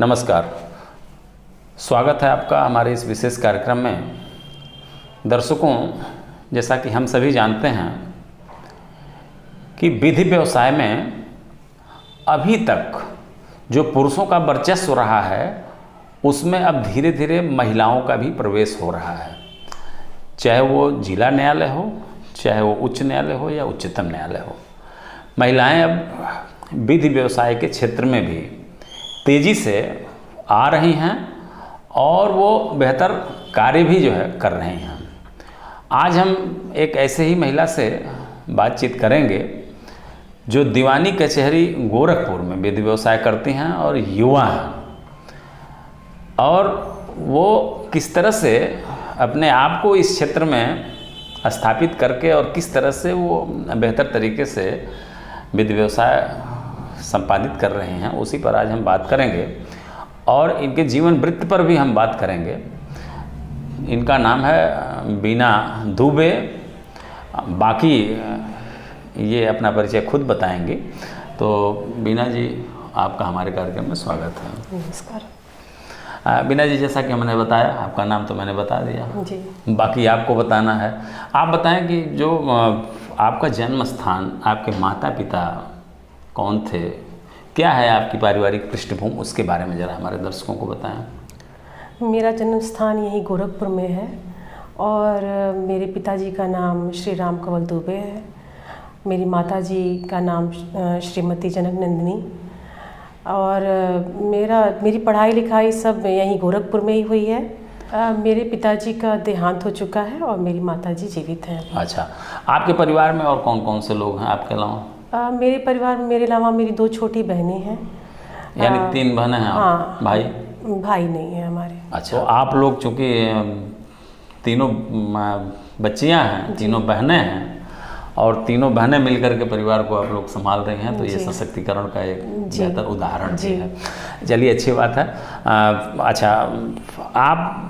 नमस्कार, स्वागत है आपका हमारे इस विशेष कार्यक्रम में। दर्शकों, जैसा कि हम सभी जानते हैं कि विधि व्यवसाय में अभी तक जो पुरुषों का वर्चस्व रहा है उसमें अब धीरे धीरे महिलाओं का भी प्रवेश हो रहा है। चाहे वो जिला न्यायालय हो, चाहे वो उच्च न्यायालय हो या उच्चतम न्यायालय हो, महिलाएं अब विधि व्यवसाय के क्षेत्र में भी तेज़ी से आ रही हैं और वो बेहतर कार्य भी जो है कर रही हैं। आज हम एक ऐसे ही महिला से बातचीत करेंगे जो दीवानी कचहरी गोरखपुर में विधि व्यवसाय करती हैं और युवा हैं, और वो किस तरह से अपने आप को इस क्षेत्र में स्थापित करके और किस तरह से वो बेहतर तरीके से विधि व्यवसाय संपादित कर रहे हैं, उसी पर आज हम बात करेंगे और इनके जीवन वृत्त पर भी हम बात करेंगे। इनका नाम है बीना दुबे। बाकी ये अपना परिचय खुद बताएंगे। तो बीना जी, आपका हमारे कार्यक्रम में स्वागत है। नमस्कार। बीना जी, जैसा कि हमने बताया, आपका नाम तो मैंने बता दिया जी, बाकी आपको बताना है। आप बताएं कि जो आपका जन्म स्थान, आपके माता पिता कौन थे, क्या है आपकी पारिवारिक पृष्ठभूमि, उसके बारे में ज़रा हमारे दर्शकों को बताएं। मेरा जन्म स्थान यही गोरखपुर में है और मेरे पिताजी का नाम श्री राम कंवल दुबे है। मेरी माताजी का नाम श्रीमती जनक नंदिनी। और मेरी पढ़ाई लिखाई सब यहीं गोरखपुर में ही हुई है। मेरे पिताजी का देहांत हो चुका है और मेरी माताजी जीवित हैं। अच्छा, आपके परिवार में और कौन कौन से लोग हैं आपके अलावा? मेरे परिवार में मेरे अलावा मेरी 2 छोटी बहनें हैं। यानी 3 बहनें हैं? हाँ। भाई नहीं है हमारे। अच्छा, तो आप लोग चूँकि तीनों बच्चियां हैं, तीनों बहनें हैं और तीनों बहनें मिलकर के परिवार को आप लोग संभाल रही हैं, तो ये सशक्तिकरण का एक बेहतर उदाहरण भी है। चलिए, अच्छी बात है। अच्छा, आप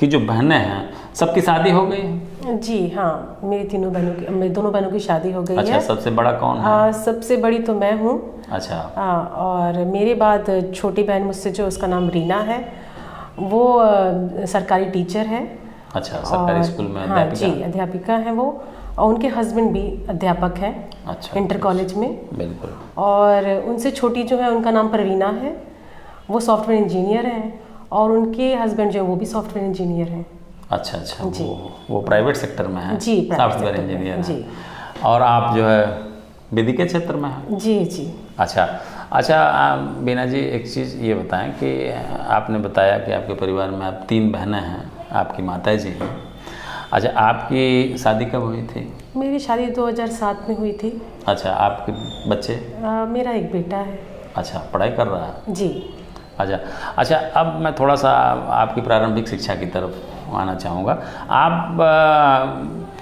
की जो बहनें हैं सबकी शादी हो गई है? जी हाँ, मेरी दोनों बहनों की शादी हो गई है। अच्छा, सबसे बड़ा कौन है? सबसे बड़ी तो मैं हूँ। अच्छा। और मेरे बाद छोटी बहन मुझसे जो, उसका नाम रीना है, वो सरकारी टीचर है। अच्छा, सरकारी स्कूल में हाँ जी, अध्यापिका हैं वो, और उनके हस्बैंड भी अध्यापक हैं। अच्छा, इंटर कॉलेज में। बिल्कुल। और उनसे छोटी जो है उनका नाम परवीना है, वो सॉफ्टवेयर इंजीनियर हैं, और उनके हस्बैंड जो है वो भी सॉफ्टवेयर इंजीनियर हैं। अच्छा अच्छा, वो प्राइवेट सेक्टर में है? जी, सॉफ्टवेयर इंजीनियर जी। और आप जो है विधि के क्षेत्र में हैं? जी जी। अच्छा अच्छा, बीना जी, एक चीज़ ये बताएं कि आपने बताया कि आपके परिवार में आप 3 बहनें हैं, आपकी माता जी हैं। अच्छा, आपकी शादी कब हुई थी? मेरी शादी 2007 में हुई थी। अच्छा, आपके बच्चे? मेरा एक बेटा है। अच्छा, पढ़ाई कर रहा है? जी। अच्छा अच्छा, अब मैं थोड़ा सा आपकी प्रारंभिक शिक्षा की तरफ आना चाहूँगा। आप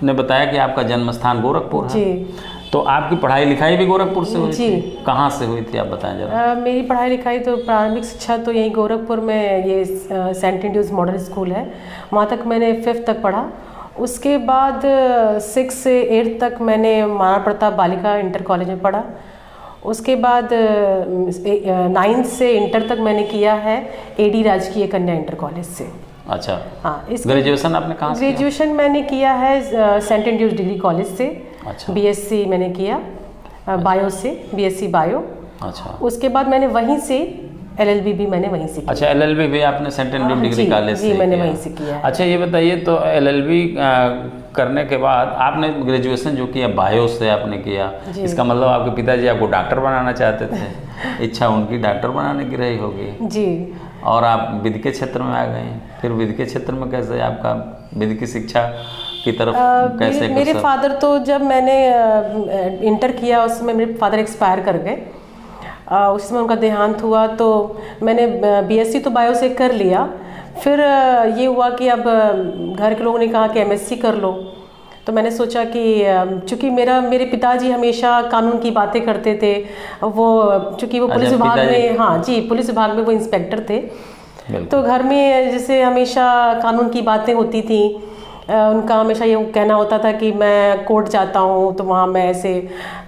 ने बताया कि आपका जन्म स्थान गोरखपुर है। जी। तो आपकी पढ़ाई लिखाई भी गोरखपुर से हुई जी। थी? कहाँ से हुई थी, आप बताएं जरा। मेरी पढ़ाई लिखाई तो प्रारंभिक शिक्षा तो यहीं गोरखपुर में, ये सेंट एंड्रूज मॉडल स्कूल है, वहाँ तक मैंने 5th तक पढ़ा। उसके बाद 6 से 8 तक मैंने महाराणा प्रताप बालिका इंटर कॉलेज में पढ़ा। उसके बाद 9th से इंटर तक मैंने किया है AD राजकीय कन्या इंटर कॉलेज से। अच्छा। हाँ, ग्रेजुएशन आपने कहाँ से किया? ग्रेजुएशन मैंने किया है सेंट एंड्रूज डिग्री कॉलेज से। अच्छा। BSc मैंने किया बायो से, BSc बायो। अच्छा। उसके बाद मैंने वहीं से LLB भी मैंने वहीं से किया। अच्छा, LLB भी आपने सेंट एंड्रूज डिग्री कॉलेज से? जी, मैंने वहीं से किया है। अच्छा, ये बताइए, तो LLB करने के बाद आपने ग्रेजुएशन जो किया बायो से आपने किया, इसका मतलब आपके पिताजी आपको डॉक्टर बनाना चाहते थे? इच्छा उनकी डॉक्टर बनाने की रही होगी। जी। और आप विधि के क्षेत्र में आ गए। फिर विधि के क्षेत्र में कैसे आपका विधि की शिक्षा की तरफ कैसे? मेरे फादर तो, जब मैंने इंटर किया उसमें मेरे फादर एक्सपायर कर गए। उसमें उनका देहांत हुआ, तो मैंने BSc तो बायो से कर लिया। फिर ये हुआ कि अब घर के लोगों ने कहा कि MSc कर लो। तो मैंने सोचा कि चूँकि मेरे पिताजी हमेशा कानून की बातें करते थे, वो चूँकि वो पुलिस विभाग में, हाँ जी, पुलिस विभाग में वो इंस्पेक्टर थे, तो घर में जैसे हमेशा कानून की बातें होती थी। उनका हमेशा ये कहना होता था कि मैं कोर्ट जाता हूँ तो वहाँ मैं ऐसे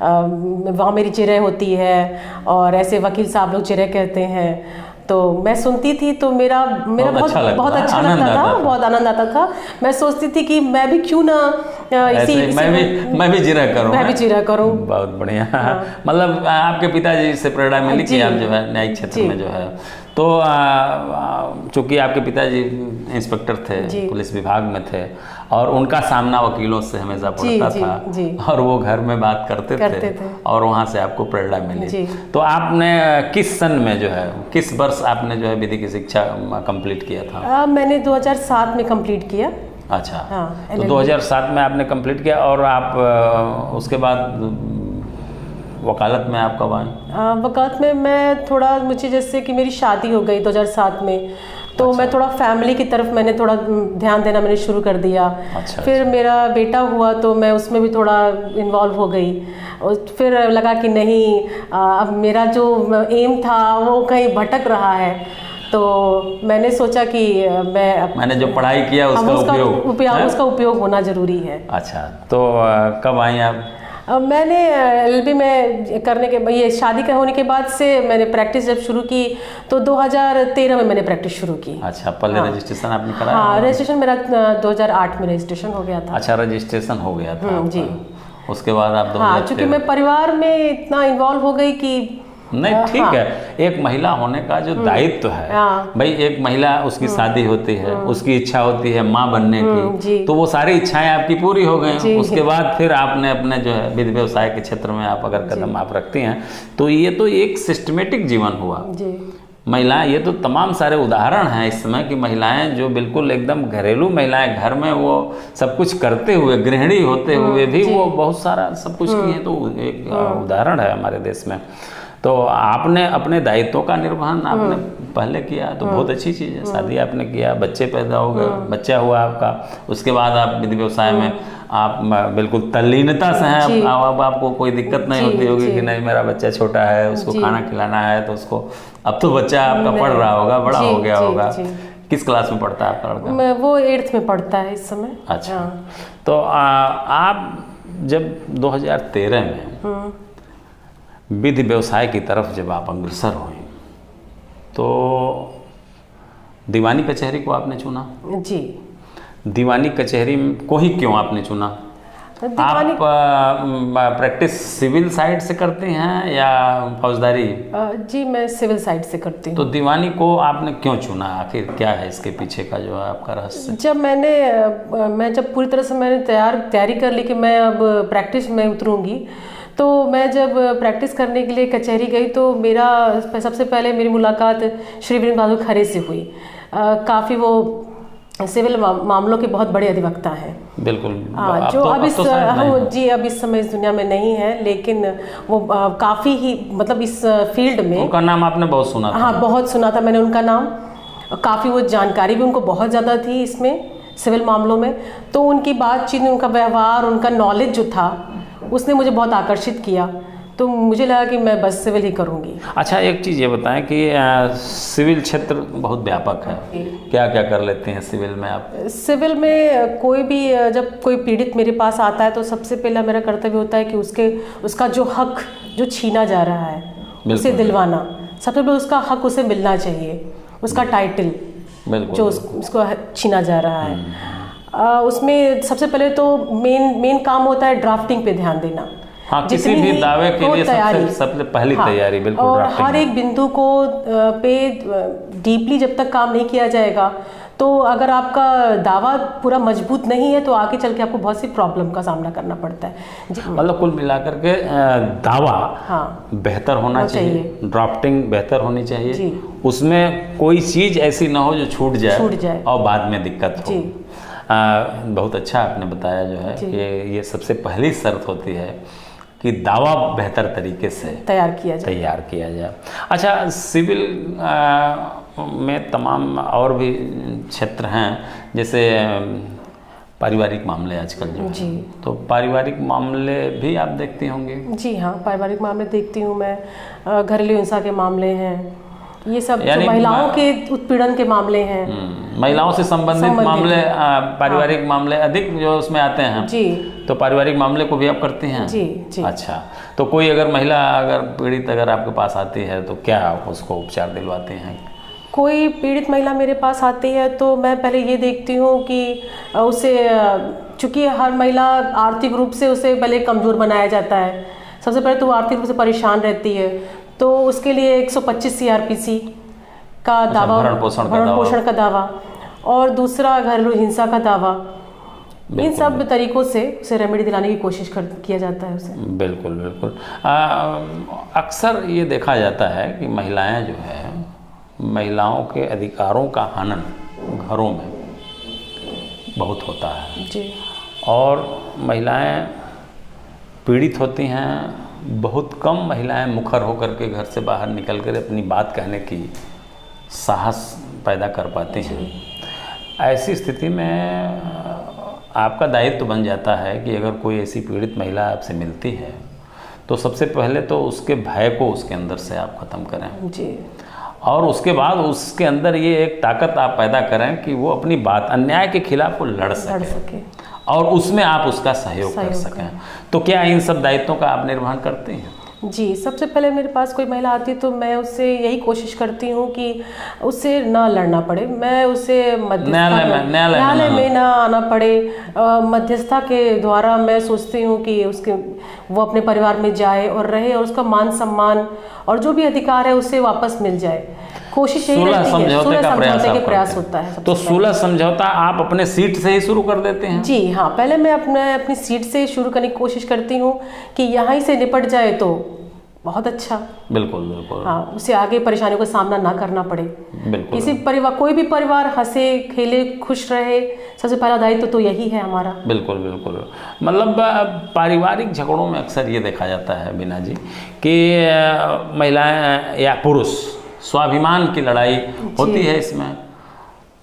वहाँ मेरी चिरह होती है और ऐसे वकील साहब लोग चिरह कहते हैं। तो मैं सुनती थी तो मेरा बहुत अच्छा लगता था, बहुत आनंद आता था। मैं सोचती थी कि मैं भी क्यों ना मैं भी जीरा करूं। बहुत बढ़िया। मतलब आपके पिताजी से प्रेरणा मिली कि आप जो है न्यायिक क्षेत्र में जो है, तो चूंकि आपके पिताजी इंस्पेक्टर थे, पुलिस विभाग में थे, और उनका सामना वकीलों से हमेशा पड़ता था, और वो घर में बात करते थे, और वहाँ से आपको प्रेरणा मिली। तो आपने किस सन में जो है, किस वर्ष आपने जो है विधि की शिक्षा कंप्लीट किया था? मैंने 2007 में कंप्लीट किया। अच्छा। तो 2007 में आपने कंप्लीट किया, और आप उसके बाद वकालत में आप कब आए? वकालत में मैं थोड़ा, मुझे जैसे कि मेरी शादी हो गई 2007 में, तो मैं थोड़ा फैमिली की तरफ मैंने थोड़ा ध्यान देना मैंने शुरू कर दिया। फिर मेरा बेटा हुआ तो मैं उसमें भी थोड़ा इन्वॉल्व हो गई, और फिर लगा कि नहीं, अब मेरा जो एम था वो कहीं भटक रहा है, तो मैंने सोचा कि मैंने जो पढ़ाई किया उसका उपयोग होना जरूरी है। अच्छा, तो कब आई आप? मैंने एलएलबी में करने के, ये शादी का होने के बाद से मैंने प्रैक्टिस जब शुरू की तो 2013 में मैंने प्रैक्टिस शुरू की। अच्छा, पहले रजिस्ट्रेशन आपने कराया? हाँ, रजिस्ट्रेशन मेरा 2008 में रजिस्ट्रेशन हो गया था। अच्छा, रजिस्ट्रेशन हो गया था जी। उसके बाद आप चूँकि मैं परिवार में इतना इन्वॉल्व हो गई कि नहीं, ठीक है, एक महिला होने का जो दायित्व है भाई, एक महिला, उसकी शादी होती है, उसकी इच्छा होती है माँ बनने की, तो वो सारी इच्छाएं आपकी पूरी हो गई। उसके बाद फिर आपने अपने जो है विधि व्यवसाय के क्षेत्र में आप अगर कदम आप रखती हैं, तो ये तो एक सिस्टमेटिक जीवन हुआ महिला। ये तो तमाम सारे उदाहरण हैं इस समय की महिलाएं जो बिल्कुल एकदम घरेलू महिलाएं, घर में वो सब कुछ करते हुए, गृहिणी होते हुए भी वो बहुत सारा सब कुछ की है, तो एक उदाहरण है हमारे देश में। तो आपने अपने दायित्वों का निर्वहन आपने पहले किया, तो बहुत अच्छी चीज़ है। शादी आपने किया, बच्चे पैदा हो गए, बच्चा हुआ आपका, उसके बाद आप विधि व्यवसाय में आप बिल्कुल तल्लीनता से हैं। अब आपको कोई दिक्कत नहीं होती होगी कि नहीं मेरा बच्चा छोटा है, उसको खाना खिलाना है, तो उसको, अब तो बच्चा आपका पढ़ रहा होगा, बड़ा हो गया होगा। किस क्लास में पढ़ता है आपका लड़का? वो 8th में पढ़ता है इस समय। अच्छा, तो आप जब 2013 में विधि व्यवसाय की तरफ जब आप अग्रसर हुए, तो दीवानी कचहरी को आपने चुना? जी। दीवानी कचहरी को ही क्यों आपने चुना? आप प्रैक्टिस सिविल साइड से करते हैं या फौजदारी? जी, मैं सिविल साइड से करती हूँ। तो दीवानी को आपने क्यों चुना? आखिर क्या है इसके पीछे का जो है आपका रहस्य? जब मैं जब पूरी तरह से मैंने तैयारी कर ली कि मैं अब प्रैक्टिस में उतरूँगी, तो मैं जब प्रैक्टिस करने के लिए कचहरी गई तो मेरा सबसे पहले मेरी मुलाकात श्री वीरेंद्र बहादुर खरे से हुई। काफ़ी वो सिविल मामलों के बहुत बड़े अधिवक्ता हैं। बिल्कुल। जो अब इस समय इस दुनिया में नहीं है, लेकिन वो काफ़ी ही, मतलब इस फील्ड में उनका नाम आपने बहुत सुना था? हाँ, बहुत सुना था मैंने उनका नाम। काफ़ी वो जानकारी भी उनको बहुत ज़्यादा थी इसमें, सिविल मामलों में। तो उनकी बातचीत, उनका व्यवहार, उनका नॉलेज जो था, उसने मुझे बहुत आकर्षित किया। तो मुझे लगा कि मैं बस सिविल ही करूँगी। अच्छा, एक चीज़ ये बताएं कि सिविल क्षेत्र बहुत व्यापक है, क्या क्या कर लेते हैं सिविल में आप? सिविल में कोई भी, जब कोई पीड़ित मेरे पास आता है तो सबसे पहला मेरा कर्तव्य होता है कि उसका जो हक जो छीना जा रहा है उसे दिलवाना। सबसे पहले उसका हक उसे मिलना चाहिए, उसका टाइटल जो उसको छीना जा रहा है। उसमें सबसे पहले तो मेन काम होता है ड्राफ्टिंग पे ध्यान देना। हाँ, किसी भी दावे के लिए सबसे पहली तैयारी बिल्कुल। और हर एक बिंदु को पे डीपली जब तक काम नहीं किया जाएगा, तो अगर आपका दावा पूरा मजबूत नहीं है तो आगे चल के आपको बहुत सी प्रॉब्लम का सामना करना पड़ता है। मतलब कुल मिलाकर के दावा बेहतर होना चाहिए, ड्राफ्टिंग बेहतर होनी चाहिए, उसमें कोई चीज़ ऐसी ना हो जो छूट जाए और बाद में दिक्कत हो। बहुत अच्छा आपने बताया जो है कि ये सबसे पहली शर्त होती है कि दावा बेहतर तरीके से तैयार किया जाए। अच्छा, सिविल में तमाम और भी क्षेत्र हैं, जैसे पारिवारिक मामले आजकल जो जी, तो पारिवारिक मामले भी आप देखती होंगी? जी हाँ, पारिवारिक मामले देखती हूँ मैं। घरेलू हिंसा के मामले हैं, ये सब जो महिलाओं के उत्पीड़न के मामले हैं, महिलाओं से संबंधित मामले, पारिवारिक मामले अधिक जो उसमें आते हैं जी। तो पारिवारिक मामले को भी आप करती हैं? जी। अच्छा, तो कोई अगर महिला अगर पीड़ित अगर आपके पास आती है तो क्या आप उसको उपचार दिलवाते हैं? कोई पीड़ित महिला मेरे पास आती है तो मैं पहले ये देखती हूँ कि उसे, चूँकि हर महिला आर्थिक रूप से उसे पहले कमज़ोर बनाया जाता है। सबसे पहले तो वो आर्थिक रूप से परेशान रहती है, तो उसके लिए 125 CRPC का दावा, भरण पोषण का दावा, और दूसरा घरेलू हिंसा का दावा, इन सब तरीकों से उसे रेमेडी दिलाने की कोशिश किया जाता है उसे। बिल्कुल बिल्कुल। अक्सर ये देखा जाता है कि महिलाएं जो है, महिलाओं के अधिकारों का हनन घरों में बहुत होता है जी, और महिलाएं पीड़ित होती हैं। बहुत कम महिलाएं मुखर होकर के घर से बाहर निकल कर अपनी बात कहने की साहस पैदा कर पाती हैं। ऐसी स्थिति में आपका दायित्व बन जाता है कि अगर कोई ऐसी पीड़ित महिला आपसे मिलती है तो सबसे पहले तो उसके भय को उसके अंदर से आप ख़त्म करें जी, और उसके बाद उसके अंदर ये एक ताकत आप पैदा करें कि वो अपनी बात, अन्याय के खिलाफ वो लड़ सके और उसमें आप उसका सहयोग कर सकें। तो क्या इन सब दायित्वों का आप निर्वहन करते हैं? जी, सबसे पहले मेरे पास कोई महिला आती है तो मैं उससे यही कोशिश करती हूँ कि उससे ना लड़ना पड़े, मैं उसे न्यायालय में ना आना पड़े। मध्यस्थता के द्वारा मैं सोचती हूँ कि वो अपने परिवार में जाए और रहे और उसका मान सम्मान और जो भी अधिकार है उसे वापस मिल जाए। कोशिश यही रहती है, सुलह समझौते के प्रयास होता है। तो सुलह समझौता आप अपने सीट से ही शुरू कर देते हैं? जी हाँ, पहले मैं अपनी सीट से शुरू करने की कोशिश करती हूँ कि यहाँ ही से निपट जाए तो बहुत अच्छा। बिल्कुल बिल्कुल। हाँ, उसे आगे परेशानियों का सामना ना करना पड़े। बिल्कुल। किसी परिवार, कोई भी परिवार हंसे खेले खुश रहे, सबसे पहला दायित्व तो यही है हमारा। बिल्कुल बिल्कुल। मतलब पारिवारिक झगड़ों में अक्सर ये देखा जाता है बीना जी कि महिलाएं या पुरुष स्वाभिमान की लड़ाई होती है। इसमें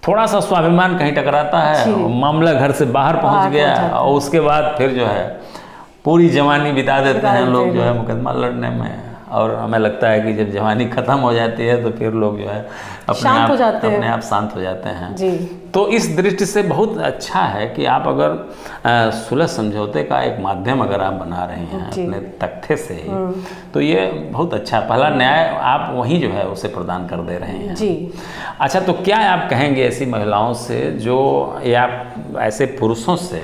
थोड़ा सा स्वाभिमान कहीं टकराता है, मामला घर से बाहर पहुंच गया और उसके बाद फिर जो है पूरी जवानी बिता देते हैं लोग जो है मुकदमा लड़ने में। और हमें लगता है कि जब जवानी ख़त्म हो जाती है तो फिर लोग जो है अपने आप शांत हो जाते हैं जी। तो इस दृष्टि से बहुत अच्छा है कि आप अगर सुलह समझौते का एक माध्यम अगर आप बना रहे हैं अपने तख्ते से, तो ये बहुत अच्छा, पहला न्याय आप वहीं जो है उसे प्रदान कर दे रहे हैं जी। अच्छा, तो क्या आप कहेंगे ऐसी महिलाओं से जो, या ऐसे पुरुषों से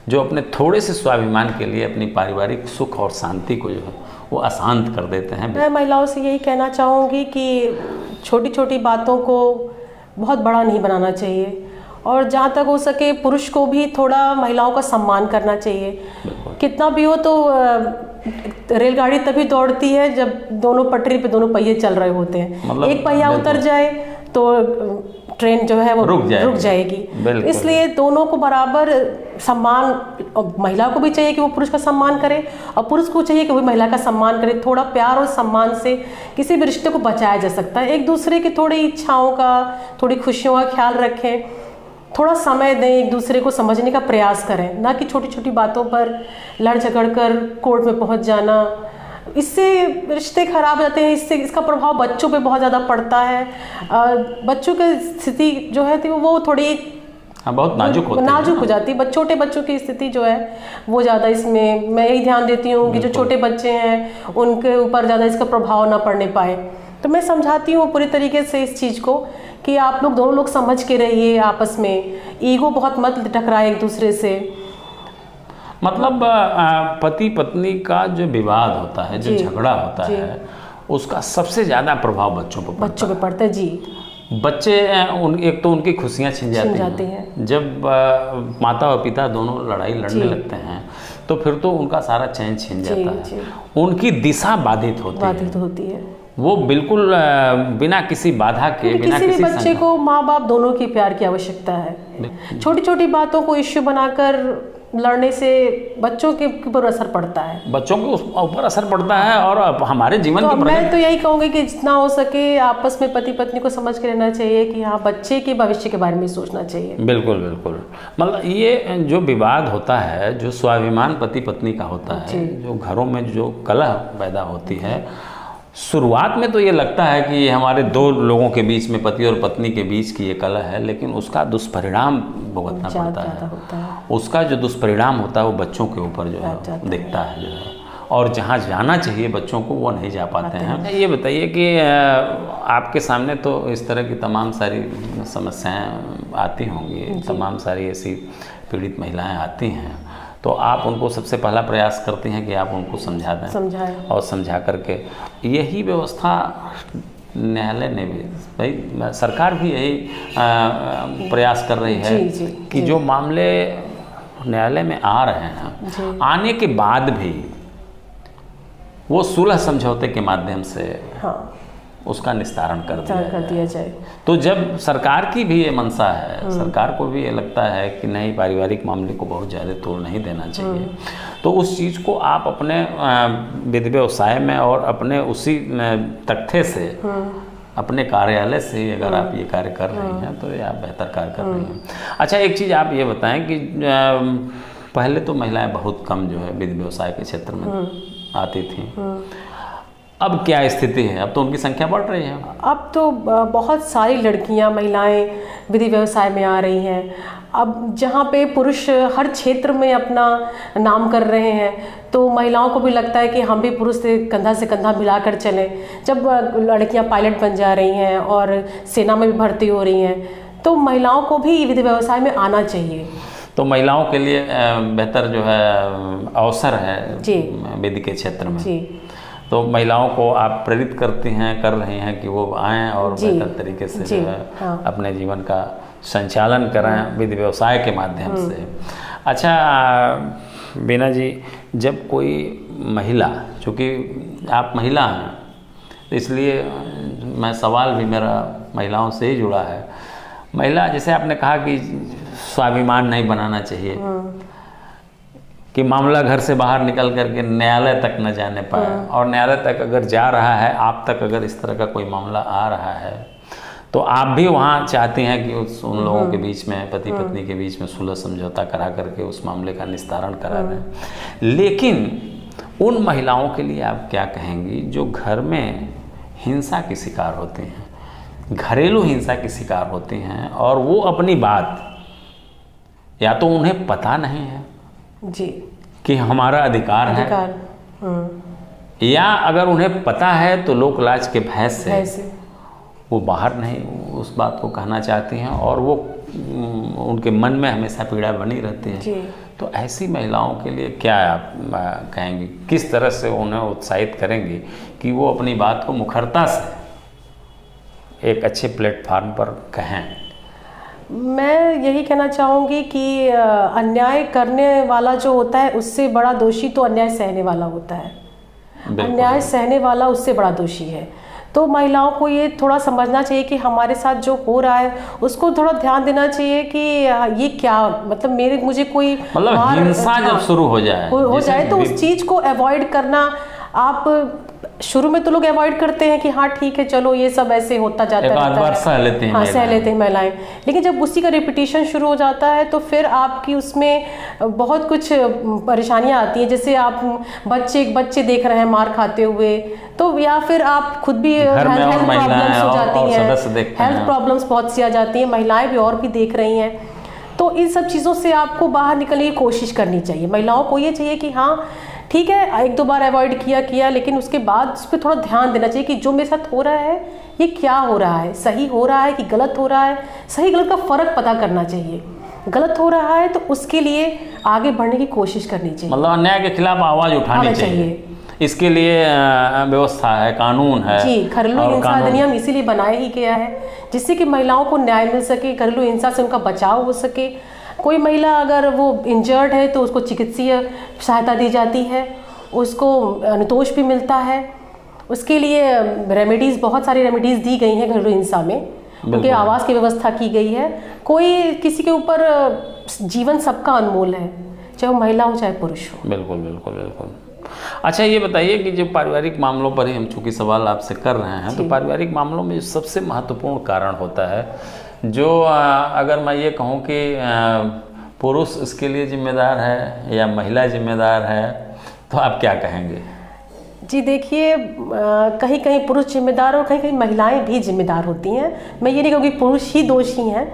जो अपने थोड़े से स्वाभिमान के लिए अपनी पारिवारिक सुख और शांति को जो है वो अशांत कर देते हैं? मैं महिलाओं से यही कहना चाहूँगी कि छोटी छोटी बातों को बहुत बड़ा नहीं बनाना चाहिए और जहाँ तक हो सके पुरुष को भी थोड़ा महिलाओं का सम्मान करना चाहिए। कितना भी हो तो रेलगाड़ी तभी दौड़ती है जब दोनों पटरी पे दोनों पहिए चल रहे होते हैं। मतलब एक पहिया उतर जाए तो ट्रेन जो है वो रुक जाएगी। इसलिए दोनों को बराबर सम्मान, महिला को भी चाहिए कि वो पुरुष का सम्मान करे और पुरुष को चाहिए कि वो महिला का सम्मान करे। थोड़ा प्यार और सम्मान से किसी भी रिश्ते को बचाया जा सकता है। एक दूसरे की थोड़ी इच्छाओं का, थोड़ी खुशियों का ख्याल रखें, थोड़ा समय दें, एक दूसरे को समझने का प्रयास करें, ना कि छोटी छोटी बातों पर लड़ झगड़ कर कोर्ट में पहुंच जाना। इससे रिश्ते खराब हो जाते हैं। इसका प्रभाव बच्चों पे बहुत ज़्यादा पड़ता है। बच्चों की स्थिति जो है वो थोड़ी बहुत नाजुक हो जाती है। छोटे बच्चों की स्थिति जो है वो ज़्यादा, इसमें मैं यही ध्यान देती हूँ कि जो छोटे बच्चे हैं उनके ऊपर ज़्यादा इसका प्रभाव ना पड़ने पाए। तो मैं समझाती हूँ पूरी तरीके से इस चीज़ को कि आप लोग दोनों लोग समझ के रहिए, आपस में ईगो बहुत मत टकराए एक दूसरे से। मतलब पति पत्नी का जो विवाद होता है, जो झगड़ा होता है, उसका सबसे ज़्यादा प्रभाव बच्चों पर पड़ता है जी। बच्चे एक तो उनकी खुशियाँ छिन जाती हैं जब माता और पिता दोनों लड़ाई लड़ने लगते हैं, तो फिर तो उनका सारा चैन छिन जाता है। उनकी दिशा बाधित होती है। वो बिल्कुल बिना किसी बाधा के, बिना किसी बच्चे को माँ बाप दोनों की प्यार की आवश्यकता है। छोटी छोटी बातों को इश्यू बनाकर लड़ने से बच्चों के ऊपर असर पड़ता है, बच्चों के ऊपर असर पड़ता है और हमारे जीवन तो मैं तो यही कहूँगी कि जितना हो सके आपस में पति पत्नी को समझ के रहना चाहिए कि हाँ, बच्चे के भविष्य के बारे में सोचना चाहिए। बिल्कुल बिल्कुल। मतलब ये जो विवाद होता है, जो स्वाभिमान पति पत्नी का होता है, जो घरों में जो कलह पैदा होती है, शुरुआत में तो ये लगता है कि ये हमारे दो लोगों के बीच में, पति और पत्नी के बीच की ये कलह है, लेकिन उसका दुष्परिणाम भुगतना पड़ता है। उसका जो दुष्परिणाम होता है वो बच्चों के ऊपर जो है दिखता है, जो है और जहाँ जाना चाहिए बच्चों को वो नहीं जा पाते हैं। ये बताइए कि आपके सामने तो इस तरह की तमाम सारी समस्याएं आती होंगी, तमाम सारी ऐसी पीड़ित महिलाएं आती हैं, तो आप उनको सबसे पहला प्रयास करती हैं कि आप उनको समझाएं और समझा करके यही व्यवस्था न्यायालय ने भी, भाई सरकार भी यही प्रयास कर रही है कि जो मामले न्यायालय में आ रहे हैं आने के बाद भी वो सुलह समझौते के माध्यम से उसका निस्तारण कर दिया जाए। तो जब सरकार की भी ये मंशा है, सरकार को भी ये लगता है कि नहीं पारिवारिक मामले को बहुत ज़्यादा तोड़ नहीं देना चाहिए, तो उस चीज़ को आप अपने विधि व्यवसाय में और अपने उसी तख्ते से अपने कार्यालय से अगर आप ये कार्य कर रही हैं तो ये आप बेहतर कार्य कर रही हैं। अच्छा, एक चीज़ आप ये बताएं कि पहले तो महिलाएं बहुत कम जो है विधि व्यवसाय के क्षेत्र में आती थी, अब क्या स्थिति है? अब तो उनकी संख्या बढ़ रही है। अब तो बहुत सारी लड़कियां महिलाएं विधि व्यवसाय में आ रही हैं। अब जहाँ पे पुरुष हर क्षेत्र में अपना नाम कर रहे हैं तो महिलाओं को भी लगता है कि हम भी पुरुष से कंधा मिलाकर चलें। जब लड़कियां पायलट बन जा रही हैं और सेना में भी भर्ती हो रही हैं तो महिलाओं को भी विधि व्यवसाय में आना चाहिए। तो महिलाओं के लिए बेहतर जो है अवसर है विधि के क्षेत्र में जी। तो महिलाओं को आप प्रेरित करती हैं, कर रही हैं कि वो आएँ और बेहतर तरीके से जो है अपने जीवन का संचालन करें विधि व्यवसाय के माध्यम से। अच्छा बीना जी, जब कोई महिला, चूँकि आप महिला हैं तो इसलिए मैं सवाल भी मेरा महिलाओं से ही जुड़ा है। महिला, जैसे आपने कहा कि स्वाभिमान नहीं बनाना चाहिए कि मामला घर से बाहर निकल करके न्यायालय तक न जाने पाए, और न्यायालय तक अगर जा रहा है, आप तक अगर इस तरह का कोई मामला आ रहा है तो आप भी वहाँ चाहती हैं कि उन लोगों के बीच में, पति पत्नी के बीच में सुलह समझौता करा करके उस मामले का निस्तारण करा दें। लेकिन उन महिलाओं के लिए आप क्या कहेंगी जो घर में हिंसा की शिकार होती हैं, घरेलू हिंसा की शिकार होती हैं, और वो अपनी बात या तो उन्हें पता नहीं है जी कि हमारा अधिकार है, या अगर उन्हें पता है तो लोक लाज के भय से वो बाहर नहीं उस बात को कहना चाहती हैं, और वो उनके मन में हमेशा पीड़ा बनी रहती है। तो ऐसी महिलाओं के लिए क्या आप कहेंगी, किस तरह से उन्हें उत्साहित करेंगी कि वो अपनी बात को मुखरता से एक अच्छे प्लेटफार्म पर कहें? मैं यही कहना चाहूँगी कि अन्याय करने वाला जो होता है उससे बड़ा दोषी तो अन्याय सहने वाला होता है। अन्याय सहने वाला उससे बड़ा दोषी है। तो महिलाओं को ये थोड़ा समझना चाहिए कि हमारे साथ जो हो रहा है उसको थोड़ा ध्यान देना चाहिए कि ये क्या, मतलब मुझे कोई हिंसा जब शुरू हो जाए तो उस चीज़ को अवॉइड करना। आप शुरू में तो लोग अवॉइड करते हैं कि हाँ ठीक है चलो ये सब ऐसे होता जाता है, सह लेते हैं महिलाएं। लेकिन जब उसी का रिपीटिशन शुरू हो जाता है तो फिर आपकी उसमें बहुत कुछ परेशानियां आती हैं। जैसे आप बच्चे देख रहे हैं मार खाते हुए, तो या फिर आप खुद भी हेल्थ प्रॉब्लम्स हो जाती हैं, हेल्थ प्रॉब्लम्स बहुत सी आ जाती हैं, महिलाएं भी और भी देख रही हैं। तो इन सब चीज़ों से आपको बाहर निकलने की कोशिश करनी चाहिए। महिलाओं को ये चाहिए कि हाँ ठीक है एक दो बार अवॉइड किया, लेकिन उसके बाद उस पर थोड़ा ध्यान देना चाहिए कि जो मेरे साथ हो रहा है ये क्या हो रहा है, सही हो रहा है कि गलत हो रहा है। सही गलत का फ़र्क पता करना चाहिए। गलत हो रहा है तो उसके लिए आगे बढ़ने की कोशिश करनी चाहिए, मतलब अन्याय के खिलाफ आवाज़ उठानी चाहिए। इसके लिए व्यवस्था है, कानून है जी। घरेलू हिंसा अधिनियम इसीलिए बनाया ही गया है जिससे कि महिलाओं को न्याय मिल सके, घरेलू हिंसा से उनका बचाव हो सके। कोई महिला अगर वो इंजर्ड है तो उसको चिकित्सीय सहायता दी जाती है, उसको अनुतोष भी मिलता है। उसके लिए रेमेडीज़, बहुत सारी रेमेडीज़ दी गई हैं घरेलू हिंसा में, उनके आवास की व्यवस्था की गई है। कोई किसी के ऊपर, जीवन सबका अनमोल है, चाहे वो महिला हो चाहे पुरुष हो। बिल्कुल बिल्कुल बिल्कुल। अच्छा ये बताइए कि जो पारिवारिक मामलों पर ही हम चूँकि सवाल आपसे कर रहे हैं, तो पारिवारिक मामलों में सबसे महत्वपूर्ण कारण होता है जो अगर मैं ये कहूँ कि पुरुष इसके लिए जिम्मेदार है या महिला जिम्मेदार है, तो आप क्या कहेंगे? जी देखिए, कहीं कहीं पुरुष जिम्मेदार और कहीं कहीं महिलाएं भी जिम्मेदार होती हैं। मैं ये नहीं कहूँगी पुरुष ही दोषी हैं,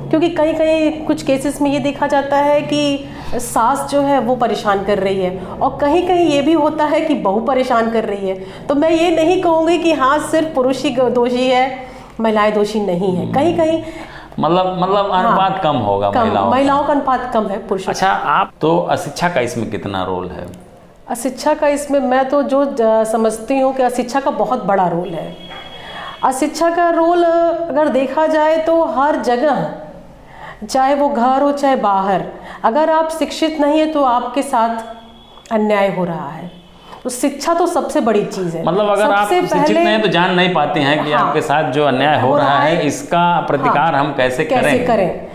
क्योंकि कहीं कहीं कुछ केसेस में ये देखा जाता है कि सास जो है वो परेशान कर रही है, और कहीं कहीं ये भी होता है कि बहू परेशान कर रही है। तो मैं ये नहीं कहूँगी कि हाँ सिर्फ पुरुष ही दोषी है, महिलाएं दोषी नहीं है। कहीं कहीं मतलब अनुपात कम होगा, महिलाओं का अनुपात कम है पुरुषों। अच्छा, आप तो अशिक्षा का इसमें कितना रोल है? अशिक्षा का इसमें मैं तो जो समझती हूँ कि अशिक्षा का बहुत बड़ा रोल है। अशिक्षा का रोल अगर देखा जाए तो हर जगह, चाहे वो घर हो चाहे बाहर, अगर आप शिक्षित नहीं है तो आपके साथ अन्याय हो रहा है। तो शिक्षा तो सबसे बड़ी चीज है। मतलब अगर आप शिक्षित नहीं है तो जान नहीं पाते हैं कि आपके साथ जो अन्याय हो रहा है इसका प्रतिकार हम कैसे करें।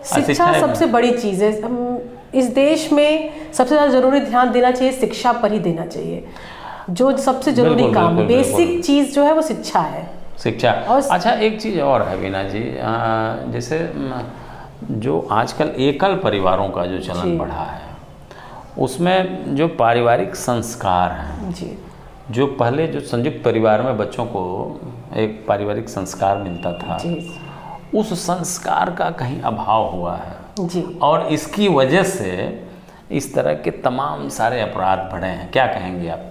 शिक्षा सबसे बड़ी चीज है। इस देश में सबसे ज्यादा जरूरी ध्यान देना चाहिए, शिक्षा पर ही देना चाहिए। जो सबसे जरूरी काम, बेसिक चीज जो है वो शिक्षा है, शिक्षा। अच्छा, एक चीज और है वीना जी, जैसे जो आजकल एकल परिवारों का जो चलन बढ़ा है, उसमें जो पारिवारिक संस्कार हैं जी, जो पहले जो संयुक्त परिवार में बच्चों को एक पारिवारिक संस्कार मिलता था जी, उस संस्कार का कहीं अभाव हुआ है जी, और इसकी वजह से इस तरह के तमाम सारे अपराध बढ़े हैं। क्या कहेंगे आप?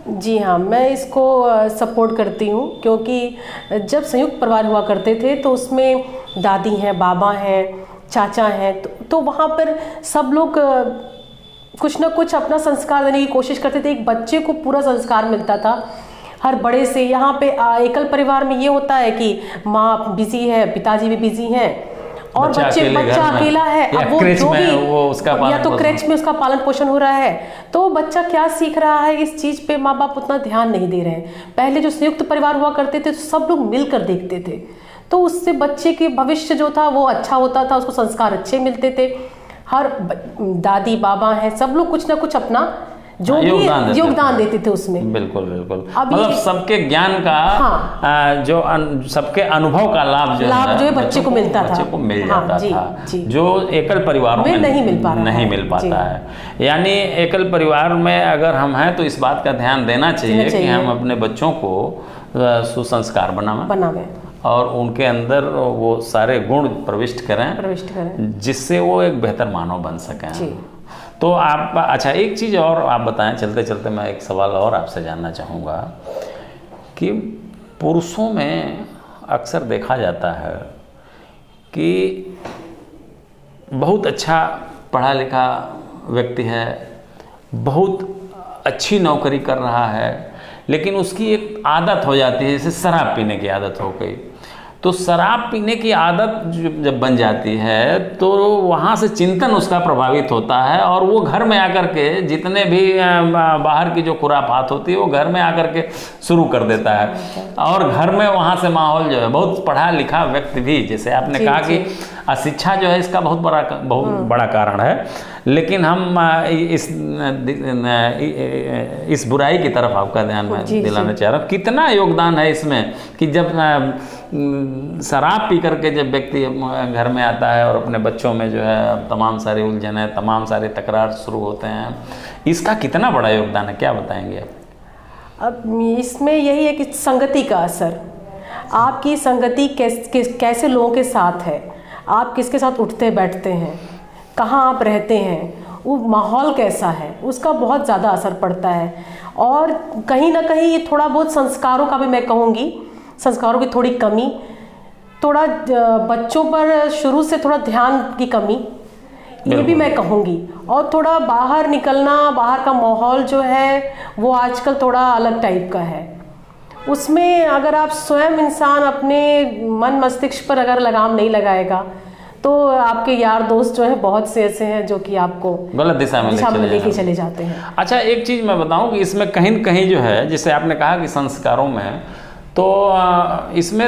जी हाँ, मैं इसको सपोर्ट करती हूँ, क्योंकि जब संयुक्त परिवार हुआ करते थे तो उसमें दादी हैं, बाबा हैं, चाचा हैं, तो वहाँ पर सब लोग कुछ ना कुछ अपना संस्कार देने की कोशिश करते थे। एक बच्चे को पूरा संस्कार मिलता था हर बड़े से। यहाँ पे एकल परिवार में ये होता है कि माँ बिजी है, पिताजी भी बिजी हैं और बच्चा अकेला है। अब वो जो भी या तो क्रेच में उसका पालन पोषण हो रहा है, तो बच्चा क्या सीख रहा है इस चीज़ पे माँ बाप उतना ध्यान नहीं दे रहे हैं। पहले जो संयुक्त परिवार हुआ करते थे तो सब लोग मिलकर देखते थे, तो उससे बच्चे के भविष्य जो था वो अच्छा होता था, उसको संस्कार अच्छे मिलते थे। हर दादी बाबा हैं, सब लोग कुछ ना कुछ अपना जो भी योगदान देते थे उसमें। बिल्कुल बिल्कुल, मतलब सबके ज्ञान का जो सबके अनुभव का लाभ जो है बच्चे को मिलता था, बच्चे को मिल जाता था, जो एकल परिवारों में नहीं मिल पाता है। यानी एकल परिवार में अगर हम हैं तो इस बात का ध्यान देना चाहिए कि हम अपने बच्चों को सुसंस्कार बनावें और उनके अंदर वो सारे गुण प्रविष्ट करें जिससे वो एक बेहतर मानव बन सकें। तो आप, अच्छा एक चीज़ और आप बताएं, चलते चलते मैं एक सवाल और आपसे जानना चाहूँगा कि पुरुषों में अक्सर देखा जाता है कि बहुत अच्छा पढ़ा लिखा व्यक्ति है, बहुत अच्छी नौकरी कर रहा है, लेकिन उसकी एक आदत हो जाती है, जैसे शराब पीने की आदत हो गई। तो शराब पीने की आदत जब बन जाती है तो वहाँ से चिंतन उसका प्रभावित होता है और वो घर में आकर के जितने भी बाहर की जो खुराफात होती है वो घर में आकर के शुरू कर देता है। और घर में वहाँ से माहौल जो है, बहुत पढ़ा लिखा व्यक्ति भी, जैसे आपने कहा कि अशिक्षा जो है इसका बहुत बड़ा कारण है, लेकिन हम इस बुराई की तरफ आपका ध्यान मैं दिलाना चाह रहा हूँ। कितना योगदान है इसमें कि जब शराब पी करके जब व्यक्ति घर में आता है और अपने बच्चों में जो है तमाम सारी उलझन है, तमाम सारे तकरार शुरू होते हैं, इसका कितना बड़ा योगदान है, क्या बताएंगे आप? अब इसमें यही है कि संगति का असर, आपकी संगति कैसे लोगों के साथ है, आप किसके साथ उठते बैठते हैं, कहाँ आप रहते हैं, वो माहौल कैसा है, उसका बहुत ज़्यादा असर पड़ता है। और कहीं ना कहीं ये थोड़ा बहुत संस्कारों का भी मैं कहूँगी, संस्कारों की थोड़ी कमी, थोड़ा बच्चों पर शुरू से थोड़ा ध्यान की कमी, ये भी मैं कहूँगी। और थोड़ा बाहर निकलना, बाहर का माहौल जो है वो आजकल थोड़ा अलग टाइप का है। उसमें अगर आप स्वयं इंसान अपने मन मस्तिष्क पर अगर लगाम नहीं लगाएगा तो आपके यार दोस्त जो है बहुत से ऐसे हैं जो कि आपको गलत दिशा में लेके चले जाते हैं। अच्छा, एक चीज़ मैं बताऊं कि इसमें कहीं न कहीं जो है, जैसे आपने कहा कि संस्कारों में, तो इसमें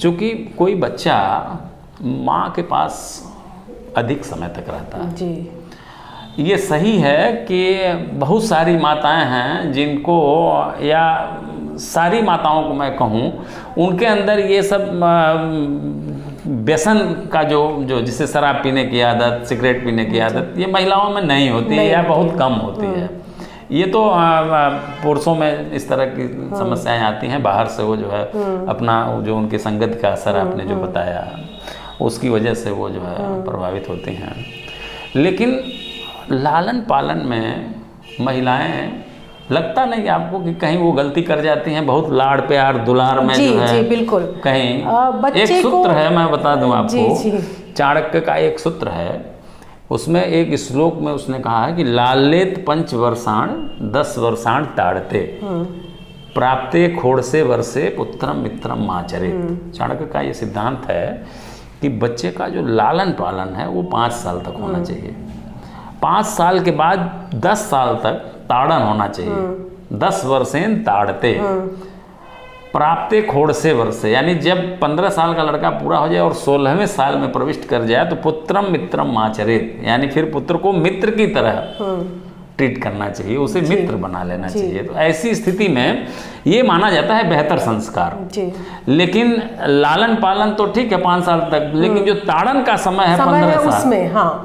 चूँकि कोई बच्चा माँ के पास अधिक समय तक रहता है जी, ये सही है कि बहुत सारी माताएं हैं जिनको, या सारी माताओं को मैं कहूँ, उनके अंदर ये सब व्यसन का जो जिससे शराब पीने की आदत, सिगरेट पीने की आदत, ये महिलाओं में नहीं होती है या बहुत कम होती है। ये तो पुरुषों में इस तरह की समस्याएं आती हैं, बाहर से वो जो है अपना जो उनकी संगत का असर आपने जो बताया उसकी वजह से वो जो है प्रभावित होती हैं। लेकिन लालन पालन में महिलाएं, लगता नहीं आपको कि कहीं वो गलती कर जाती हैं? बहुत लाड़ प्यार दुलार में जी, जो है जी बिल्कुल कहीं बच्चे एक सूत्र है, मैं बता दूं आपको, जी, जी। चाणक्य का एक सूत्र है, उसमें एक श्लोक में उसने कहा है कि लालेत 5 वर्षाण 10 वर्षाण ताड़ते प्राप्ते खोड़से वर्षे पुत्रम मित्रम माचरे। चाणक्य का ये सिद्धांत है कि बच्चे का जो लालन पालन है वो 5 साल तक होना चाहिए। 5 साल के बाद 10 साल तक ताड़न होना चाहिए। 10 वर्षेन ताड़ते प्राप्ते खोड़से वर्षे, यानी जब 15 साल का लड़का पूरा हो जाए और 16वें साल में प्रविष्ट कर जाए तो पुत्रम मित्रम माचरेत, यानी फिर पुत्र को मित्र की तरह ट्रीट करना चाहिए, उसे मित्र बना लेना चाहिए। तो ऐसी स्थिति में ये माना जाता है बेहतर संस्कार। जी। लेकिन लालन पालन तो ठीक है 5 साल तक, लेकिन जो ताड़न का समय है 15 साल, उसमें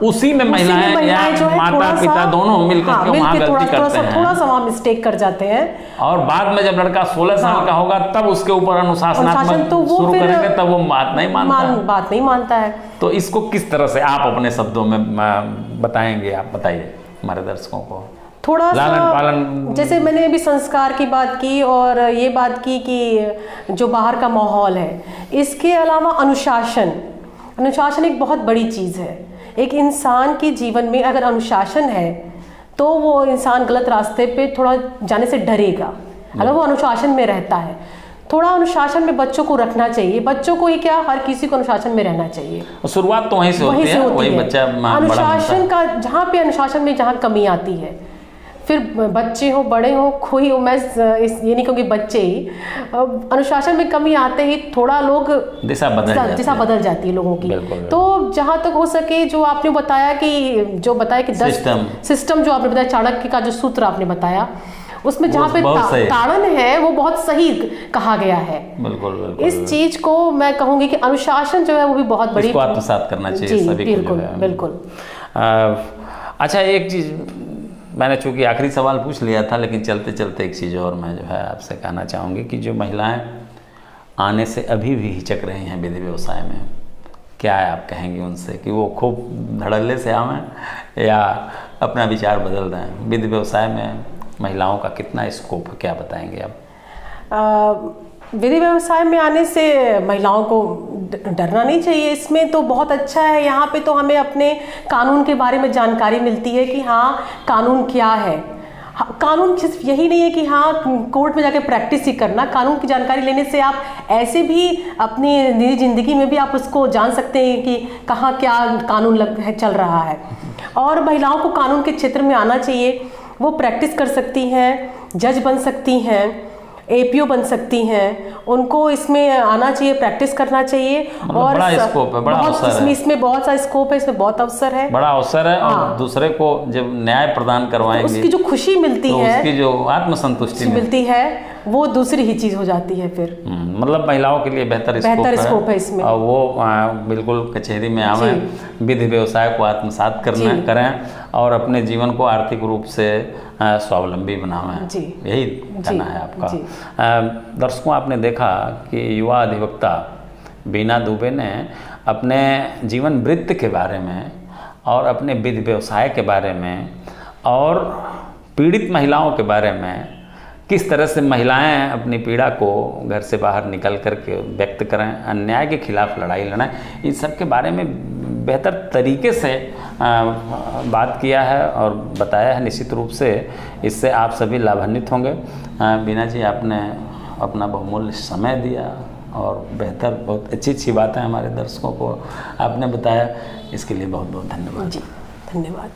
उसी में महिलाएं या माता पिता दोनों मिलकर के वहाँ गलती करते हैं, थोड़ा सा वहाँ मिस्टेक कर जाते हैं। और बाद में जब लड़का 16 साल का होगा तब उसके ऊपर अनुशासनात्मक शुरू करेंगे, तब वो बात नहीं मानता है। तो इसको किस तरह से आप अपने शब्दों में बताएंगे? आप बताइए हमारे दर्शकों को थोड़ा लालन पालन। जैसे मैंने अभी संस्कार की बात की और ये बात की कि जो बाहर का माहौल है, इसके अलावा अनुशासन एक बहुत बड़ी चीज़ है। एक इंसान के जीवन में अगर अनुशासन है तो वो इंसान गलत रास्ते पे थोड़ा जाने से डरेगा अगर वो अनुशासन में रहता है। थोड़ा अनुशासन में बच्चों को रखना चाहिए। बच्चों को ही क्या, हर किसी को अनुशासन में रहना चाहिए। शुरुआत तो वहीं से होती है, वही बच्चा अनुशासन का जहाँ पे अनुशासन में जहाँ कमी आती है, फिर बच्चे हो बड़े हो कोई हो, मैं ये नहीं कहूँगी बच्चे ही, अनुशासन में कमी आते ही थोड़ा लोग दिशा बदल जाती है लोगों की। तो जहाँ तक हो सके जो आपने बताया कि 10 सिस्टम जो आपने बताया, चाणक्य का जो सूत्र आपने बताया, उसमें जहाँ पे ताड़न है वो बहुत सही कहा गया है। बिल्कुल। इस चीज को मैं कहूँगी कि अनुशासन जो है वो भी बहुत बड़ी, इसको आत्मसात करना चाहिए सभी को। बिल्कुल। अच्छा, एक चीज मैंने चूंकि आखिरी सवाल पूछ लिया था, लेकिन चलते चलते एक चीज़ और मैं जो है आपसे कहना चाहूँगी कि जो महिलाएं आने से अभी भी हिचक रही हैं विधि व्यवसाय में, क्या है आप कहेंगे उनसे कि वो खूब धड़ल्ले से आवें या अपना विचार बदल दें? विधि व्यवसाय में महिलाओं का कितना स्कोप है, क्या बताएंगे आप? विधि व्यवसाय में आने से महिलाओं को डरना नहीं चाहिए। इसमें तो बहुत अच्छा है, यहाँ पे तो हमें अपने कानून के बारे में जानकारी मिलती है कि हाँ कानून क्या है। कानून सिर्फ यही नहीं है कि हाँ कोर्ट में जाके प्रैक्टिस ही करना। कानून की जानकारी लेने से आप ऐसे भी अपनी निजी जिंदगी में भी आप उसको जान सकते हैं कि कहाँ क्या कानून चल रहा है। और महिलाओं को कानून के क्षेत्र में आना चाहिए। वो प्रैक्टिस कर सकती हैं, जज बन सकती हैं, एपीओ बन सकती हैं। उनको इसमें आना चाहिए, प्रैक्टिस करना चाहिए। और बड़ा स्कोप है, बड़ा अवसर है। इसमें बहुत सारा स्कोप है, इसमें बहुत अवसर है, बड़ा अवसर है। और दूसरे को जब न्याय प्रदान करवाएंगे, उसकी जो खुशी मिलती है, उसकी जो आत्मसंतुष्टि मिलती है, वो दूसरी ही चीज हो जाती है फिर। मतलब महिलाओं के लिए बेहतर स्कोप है इसमें। और वो बिल्कुल कचहरी में आवे, विधि व्यवसाय को आत्मसात करें और अपने जीवन को आर्थिक रूप से स्वावलंबी बनावें। यही कहना है आपका। दर्शकों, आपने देखा कि युवा अधिवक्ता बीना दुबे ने अपने जीवन वृत्त के बारे में और अपने विधि व्यवसाय के बारे में और पीड़ित महिलाओं के बारे में, किस तरह से महिलाएं अपनी पीड़ा को घर से बाहर निकल कर के व्यक्त करें, अन्याय के खिलाफ लड़ाई लड़ें, इन सब के बारे में बेहतर तरीके से बात किया है और बताया है। निश्चित रूप से इससे आप सभी लाभान्वित होंगे। बीना जी, आपने अपना बहुमूल्य समय दिया और बेहतर बहुत अच्छी बातें हमारे दर्शकों को आपने बताया, इसके लिए बहुत बहुत धन्यवाद। जी, धन्यवाद।